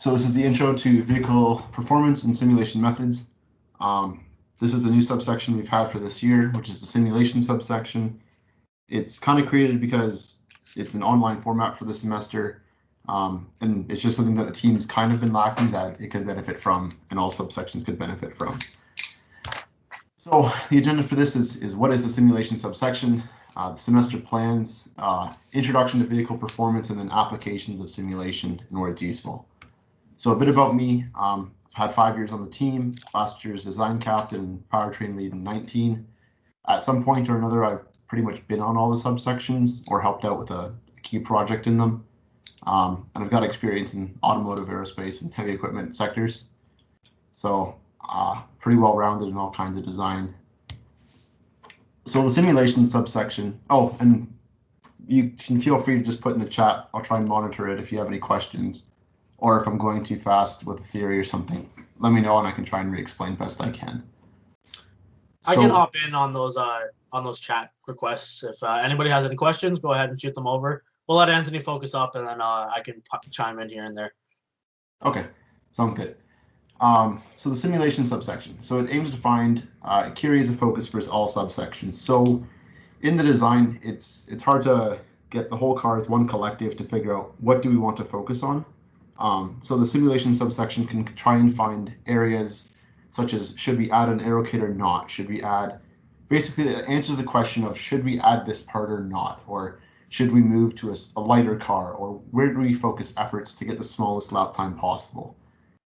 So this is the intro to vehicle performance and simulation methods. This is a new subsection we've had for this year, which is the simulation subsection. It's kind of created because it's an online format for the semester, and it's just something that the team's kind of been lacking that it could benefit from, and all subsections could benefit from. So the agenda for this is what is the simulation subsection, the semester plans, introduction to vehicle performance, and then applications of simulation and where it's useful. So a bit about me. I've had 5 years on the team, last year's design captain and powertrain lead in 19. At some point or another, I've pretty much been on all the subsections or helped out with a key project in them. And I've got experience in automotive, aerospace, and heavy equipment sectors. So pretty well-rounded in all kinds of design. So the simulation subsection, oh, and you can feel free to just put in the chat. I'll try and monitor it if you have any questions, or if I'm going too fast with a theory or something, let me know and I can try and re-explain best I can. I can hop in on those chat requests. If anybody has any questions, go ahead and shoot them over. We'll let Anthony focus up, and then I can chime in here and there. Okay, sounds good. So the simulation subsection. So it aims to find key areas of focus for all subsections. So in the design, it's hard to get the whole car as one collective to figure out what do we want to focus on. So the simulation subsection can try and find areas such as, should we add an aero kit or not? Should we add, basically it answers the question of, should we add this part or not? Or should we move to a lighter car? Or where do we focus efforts to get the smallest lap time possible?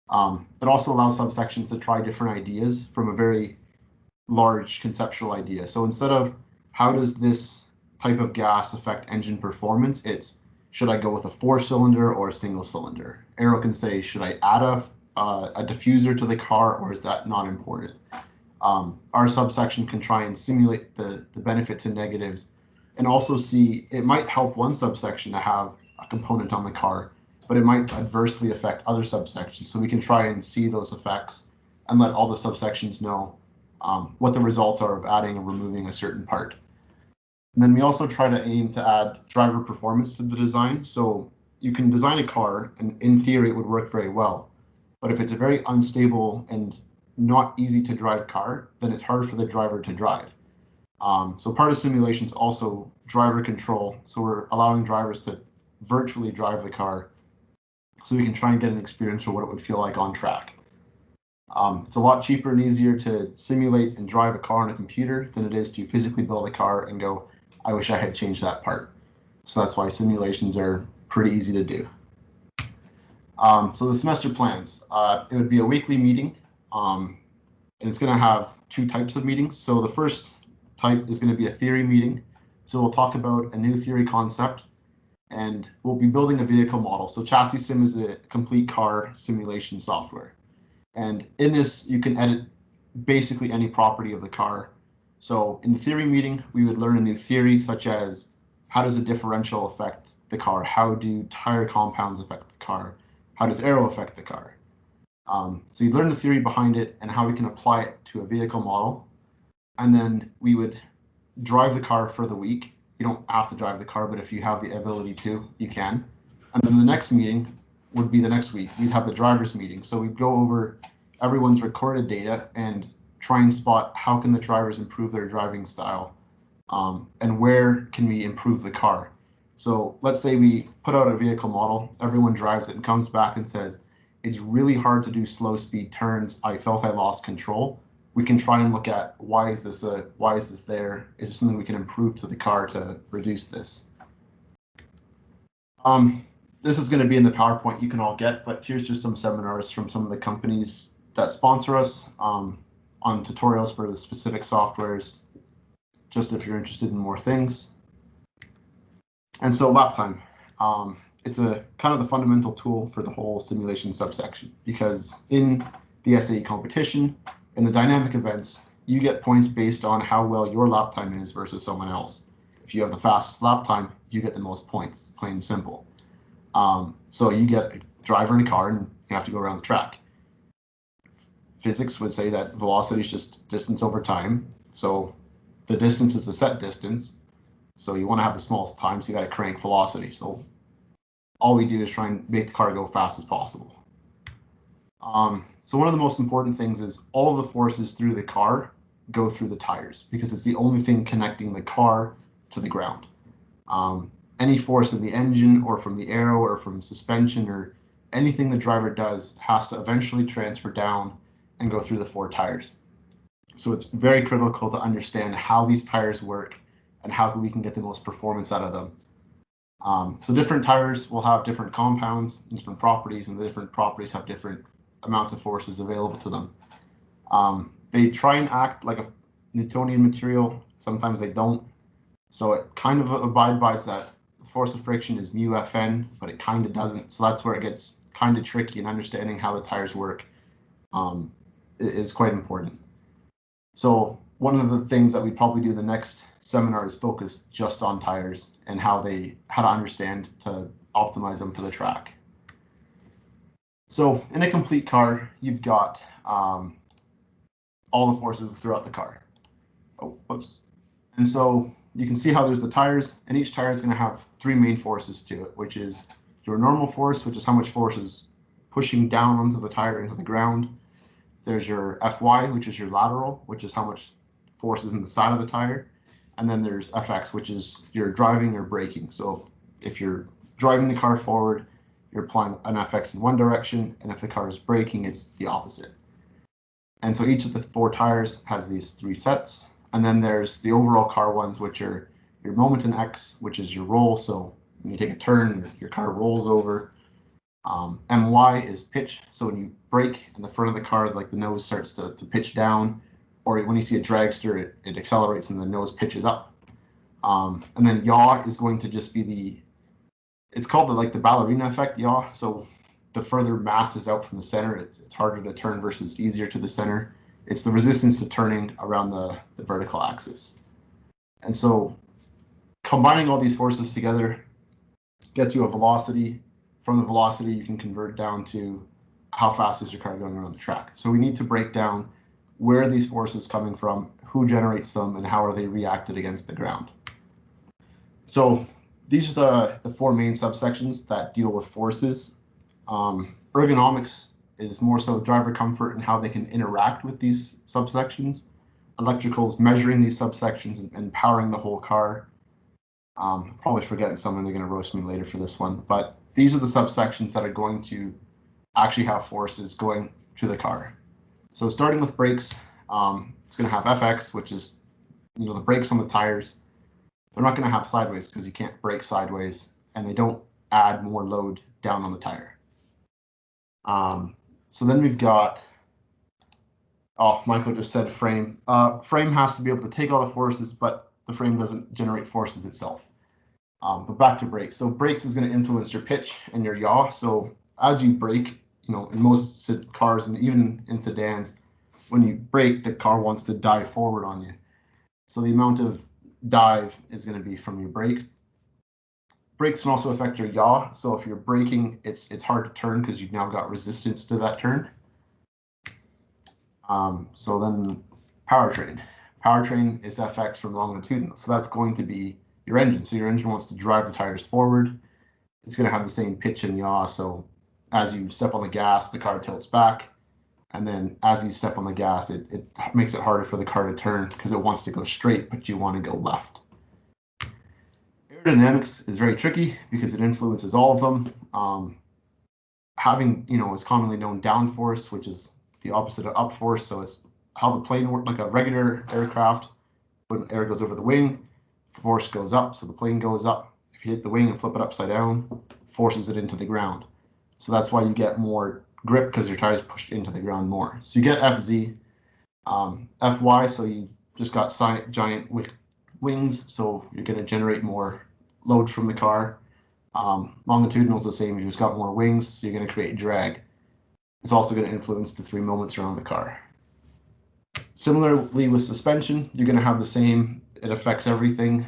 It also allows subsections to try different ideas from a very large conceptual idea. So instead of how does this type of gas affect engine performance, it's should I go with a 4-cylinder or a single cylinder? Aero can say, should I add a diffuser to the car, or is that not important? Our subsection can try and simulate the benefits and negatives, and also see it might help one subsection to have a component on the car, but it might adversely affect other subsections. So we can try and see those effects and let all the subsections know what the results are of adding or removing a certain part. And then we also try to aim to add driver performance to the design. So you can design a car, and in theory, it would work very well. But if it's a very unstable and not easy to drive car, then it's hard for the driver to drive. So part of simulation is also driver control. So we're allowing drivers to virtually drive the car, so we can try and get an experience for what it would feel like on track. It's a lot cheaper and easier to simulate and drive a car on a computer than it is to physically build a car and go, I wish I had changed that part. So that's why simulations are pretty easy to do. So the semester plans, it would be a weekly meeting, and it's going to have 2 types of meetings. So the first type is going to be a theory meeting. So we'll talk about a new theory concept, and we'll be building a vehicle model. So Chassis Sim is a complete car simulation software. And in this, you can edit basically any property of the car. So in the theory meeting, we would learn a new theory, such as how does a differential affect the car? How do tire compounds affect the car? How does aero affect the car? So you learn the theory behind it and how we can apply it to a vehicle model. And then we would drive the car for the week. You don't have to drive the car, but if you have the ability to, you can. And then the next meeting would be the next week. We'd have the driver's meeting. So we'd go over everyone's recorded data and try and spot how can the drivers improve their driving style, and where can we improve the car. So let's say we put out a vehicle model, everyone drives it and comes back and says, it's really hard to do slow speed turns. I felt I lost control. We can try and look at why is this there? Is there something we can improve to the car to reduce this? This is going to be in the PowerPoint you can all get, but here's just some seminars from some of the companies that sponsor us on tutorials for the specific softwares, just if you're interested in more things. And so lap time, it's a kind of the fundamental tool for the whole simulation subsection, because in the SAE competition, in the dynamic events, you get points based on how well your lap time is versus someone else. If you have the fastest lap time, you get the most points, plain and simple. So you get a driver in a car and you have to go around the track. Physics would say that velocity is just distance over time. So the distance is the set distance. So you want to have the smallest time, so you got to crank velocity. So all we do is try and make the car go fast as possible. So one of the most important things is all of the forces through the car go through the tires because it's the only thing connecting the car to the ground. Any force in the engine or from the aero or from suspension or anything the driver does has to eventually transfer down and go through the four tires. So it's very critical to understand how these tires work and how we can get the most performance out of them. So different tires will have different compounds and different properties, and the different properties have different amounts of forces available to them. They try and act like a Newtonian material. Sometimes they don't. So it kind of abides by that the force of friction is mu Fn, but it kind of doesn't. So that's where it gets kind of tricky, and understanding how the tires work is quite important. So one of the things that we probably do in the next seminar is focus just on tires and how to understand to optimize them for the track. So in a complete car, you've got all the forces throughout the car. Oh, whoops. And so you can see how there's the tires, and each tire is going to have three main forces to it, which is your normal force, which is how much force is pushing down onto the tire into the ground. There's your Fy, which is your lateral, which is how much force is in the side of the tire. And then there's Fx, which is your driving or braking. So if you're driving the car forward, you're applying an Fx in one direction, and if the car is braking, it's the opposite. And so each of the four tires has these three sets. And then there's the overall car ones, which are your moment in X, which is your roll. So when you take a turn, your car rolls over. My is pitch. So when you brake in the front of the car, like the nose starts to pitch down, or when you see a dragster, it accelerates and the nose pitches up. And then yaw is going to just be it's called the ballerina effect, yaw. So the further mass is out from the center, it's harder to turn versus easier to the center. It's the resistance to turning around the vertical axis. And so combining all these forces together gets you a velocity. From the velocity, you can convert down to how fast is your car going around the track. So we need to break down where are these forces coming from, who generates them, and how are they reacted against the ground. So these are the four main subsections that deal with forces. Ergonomics is more so driver comfort and how they can interact with these subsections. Electrical is measuring these subsections and powering the whole car. Probably forgetting some, and they're going to roast me later for this one, but these are the subsections that are going to actually have forces going to the car. So starting with brakes, it's going to have Fx, which is the brakes on the tires. They're not going to have sideways because you can't brake sideways, and they don't add more load down on the tire. So then we've got, Michael just said frame. Frame has to be able to take all the forces, but the frame doesn't generate forces itself. But back to brakes. So brakes is going to influence your pitch and your yaw. So as you brake, in most cars and even in sedans, when you brake, the car wants to dive forward on you. So the amount of dive is going to be from your brakes. Brakes can also affect your yaw. So if you're braking, it's hard to turn because you've now got resistance to that turn. So then powertrain. Powertrain is Fx from longitudinal. So that's going to be your engine. So your engine wants to drive the tires forward. It's going to have the same pitch and yaw. So as you step on the gas, the car tilts back. And then as you step on the gas, it makes it harder for the car to turn because it wants to go straight, but you want to go left. Aerodynamics is very tricky because it influences all of them. Having, is commonly known downforce, which is the opposite of upforce. So it's how the plane works, like a regular aircraft. When air goes over the wing, force goes up, so the plane goes up. If you hit the wing and flip it upside down, forces it into the ground. So that's why you get more grip because your tires pushed into the ground more. So you get FZ, FY, so you just got giant wings, so you're going to generate more load from the car. Longitudinal is the same, you just got more wings, so you're going to create drag. It's also going to influence the three moments around the car. Similarly with suspension, you're going to have the same, it affects everything.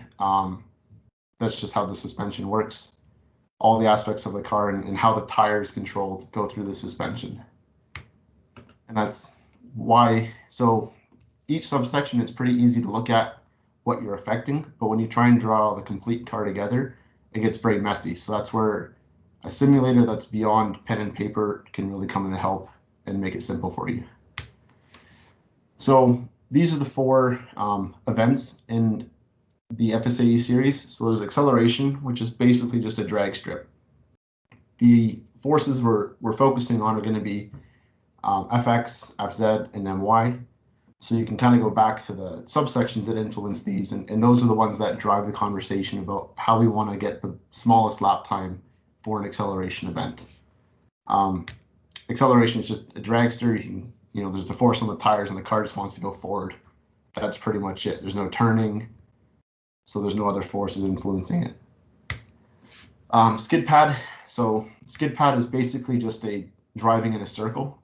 That's just how the suspension works. All the aspects of the car and how the tires controlled go through the suspension. And that's why, so each subsection, it's pretty easy to look at what you're affecting, but when you try and draw the complete car together, it gets very messy. So that's where a simulator that's beyond pen and paper can really come in to help and make it simple for you. So these are the four events in the FSAE series. So there's acceleration, which is basically just a drag strip. The forces we're focusing on are going to be Fx, Fz, and My. So you can kind of go back to the subsections that influence these, and those are the ones that drive the conversation about how we want to get the smallest lap time for an acceleration event. Acceleration is just a dragster. There's the force on the tires and the car just wants to go forward. That's pretty much it. There's no turning, so there's no other forces influencing it. Skid pad. So skid pad is basically just a driving in a circle.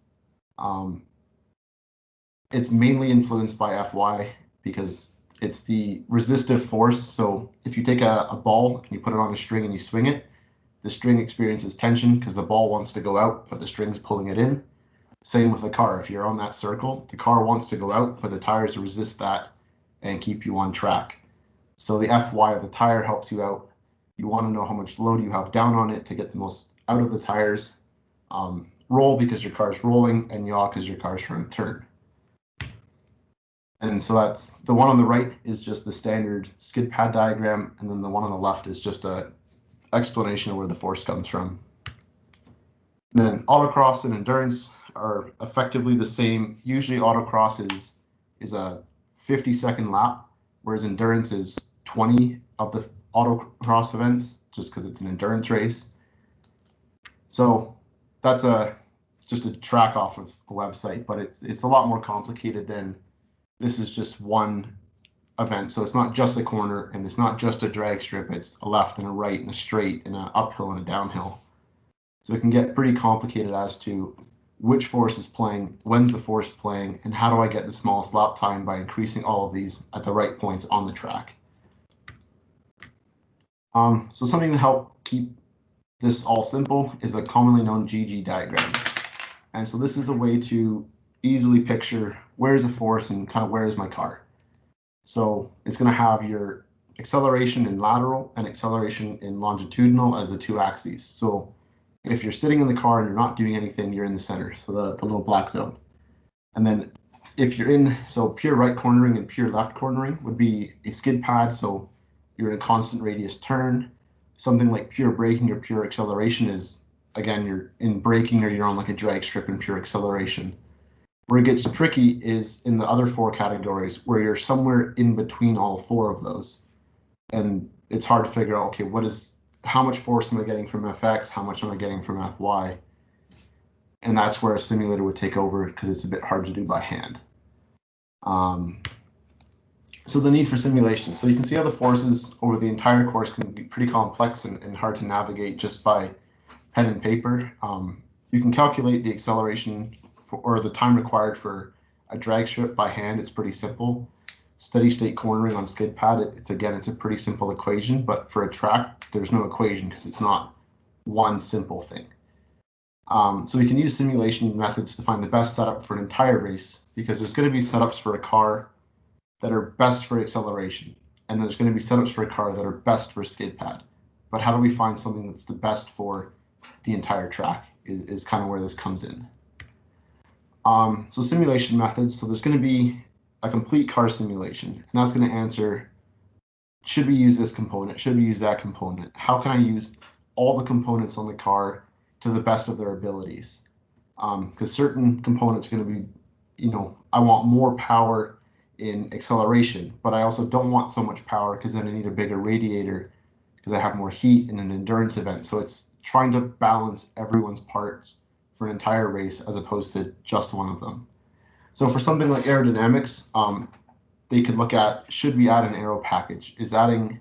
It's mainly influenced by Fy because it's the resistive force. So if you take a ball and you put it on a string and you swing it, the string experiences tension because the ball wants to go out, but the string's pulling it in. Same with the car. If you're on that circle, the car wants to go out, but the tires resist that and keep you on track. So the Fy of the tire helps you out. You want to know how much load you have down on it to get the most out of the tires. Roll because your car is rolling, and yaw because your car is trying to turn. And so that's the one on the right is just the standard skid pad diagram, and then the one on the left is just a explanation of where the force comes from. And then autocross and endurance are effectively the same. Usually autocross is a 50-second lap, whereas endurance is 20 of the autocross events, just because it's an endurance race. So that's just a track off of the website, but it's a lot more complicated than this is just one event. So it's not just a corner, and it's not just a drag strip. It's a left and a right and a straight and an uphill and a downhill. So it can get pretty complicated as to which force is playing, when's the force playing, and how do I get the smallest lap time by increasing all of these at the right points on the track. So something to help keep this all simple is a commonly known GG diagram. And so this is a way to easily picture where's the force and kind of where is my car. So it's going to have your acceleration in lateral and acceleration in longitudinal as the two axes. So if you're sitting in the car and you're not doing anything, you're in the center, so the little black zone. And then if you're in, so pure right cornering and pure left cornering would be a skid pad, so you're in a constant radius turn. Something like pure braking or pure acceleration is, again, you're in braking or you're on like a drag strip in pure acceleration. Where it gets tricky is in the other four categories where you're somewhere in between all four of those. And it's hard to figure out, okay, how much force am I getting from Fx? How much am I getting from Fy? And that's where a simulator would take over because it's a bit hard to do by hand. So the need for simulation. So you can see how the forces over the entire course can be pretty complex and hard to navigate just by pen and paper. You can calculate the acceleration or the time required for a drag strip by hand. It's pretty simple. Steady state cornering on skid pad, it's a pretty simple equation, but for a track, there's no equation because it's not one simple thing. So we can use simulation methods to find the best setup for an entire race, because there's going to be setups for a car that are best for acceleration, and there's going to be setups for a car that are best for skid pad. But how do we find something that's the best for the entire track is kind of where this comes in. So simulation methods, so there's going to be a complete car simulation, and that's going to answer, should we use this component? Should we use that component? How can I use all the components on the car to the best of their abilities? Because certain components are going to be, I want more power in acceleration, but I also don't want so much power because then I need a bigger radiator because I have more heat in an endurance event. So it's trying to balance everyone's parts for an entire race as opposed to just one of them. So for something like aerodynamics, they could look at, should we add an aero package? Is adding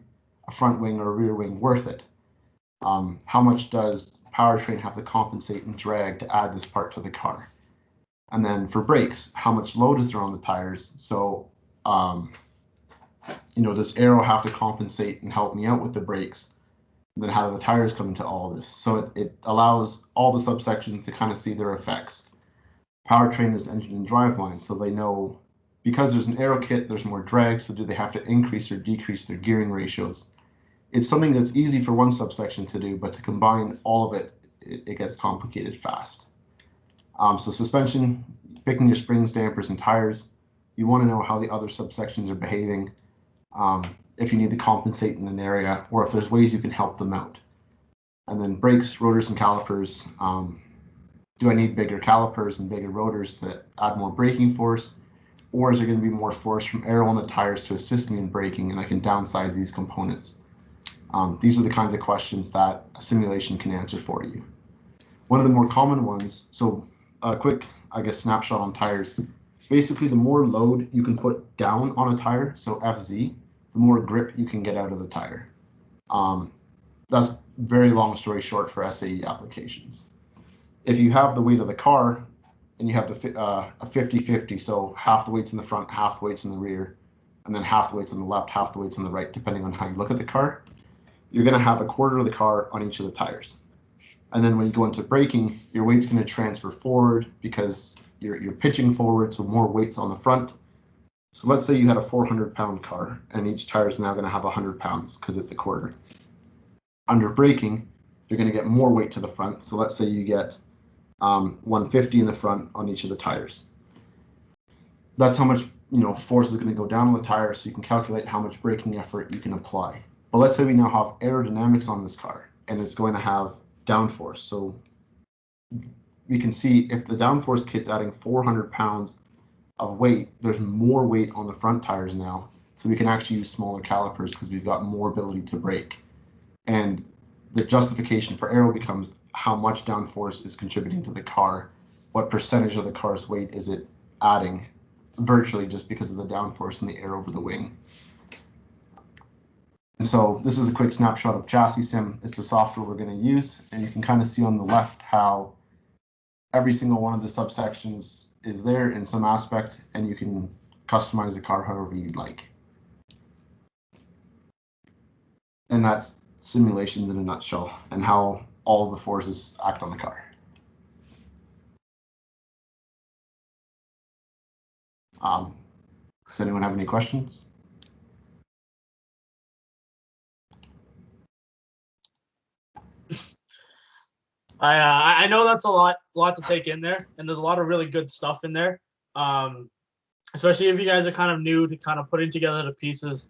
a front wing or a rear wing worth it? How much does powertrain have to compensate and drag to add this part to the car? And then for brakes, how much load is there on the tires? So, does aero have to compensate and help me out with the brakes? And then how do the tires come into all of this? So it allows all the subsections to kind of see their effects. Powertrain is engine and driveline, so they know because there's an aero kit, there's more drag, so do they have to increase or decrease their gearing ratios? It's something that's easy for one subsection to do, but to combine all of it, it gets complicated fast. So suspension, picking your springs, dampers, and tires. You want to know how the other subsections are behaving, if you need to compensate in an area, or if there's ways you can help them out. And then brakes, rotors, and calipers. Do I need bigger calipers and bigger rotors to add more braking force? Or is there going to be more force from aero on the tires to assist me in braking, and I can downsize these components? These are the kinds of questions that a simulation can answer for you. One of the more common ones, so a quick, I guess, snapshot on tires. Basically, the more load you can put down on a tire, so FZ, the more grip you can get out of the tire. That's very long story short for SAE applications. If you have the weight of the car and you have a 50-50, so half the weight's in the front, half the weight's in the rear, and then half the weight's on the left, half the weight's on the right, depending on how you look at the car, you're going to have a quarter of the car on each of the tires. And then when you go into braking, your weight's going to transfer forward because you're pitching forward, so more weight's on the front. So let's say you had a 400-pound car, and each tire is now going to have 100 pounds because it's a quarter. Under braking, you're going to get more weight to the front. So let's say you get 150 in the front on each of the tires. That's how much force is going to go down on the tire, so you can calculate how much braking effort you can apply. But let's say we now have aerodynamics on this car, and it's going to have downforce. So we can see if the downforce kit's adding 400 pounds of weight, there's more weight on the front tires now. So we can actually use smaller calipers because we've got more ability to brake. And the justification for aero becomes how much downforce is contributing to the car, what percentage of the car's weight is it adding, virtually just because of the downforce and the air over the wing. And so this is a quick snapshot of Chassis Sim. It's the software we're going to use, and you can kind of see on the left how every single one of the subsections is there in some aspect, and you can customize the car however you'd like. And that's simulations in a nutshell, and how all of the forces act on the car. Does anyone have any questions? I know that's a lot to take in there, and there's a lot of really good stuff in there. Especially if you guys are kind of new to kind of putting together the pieces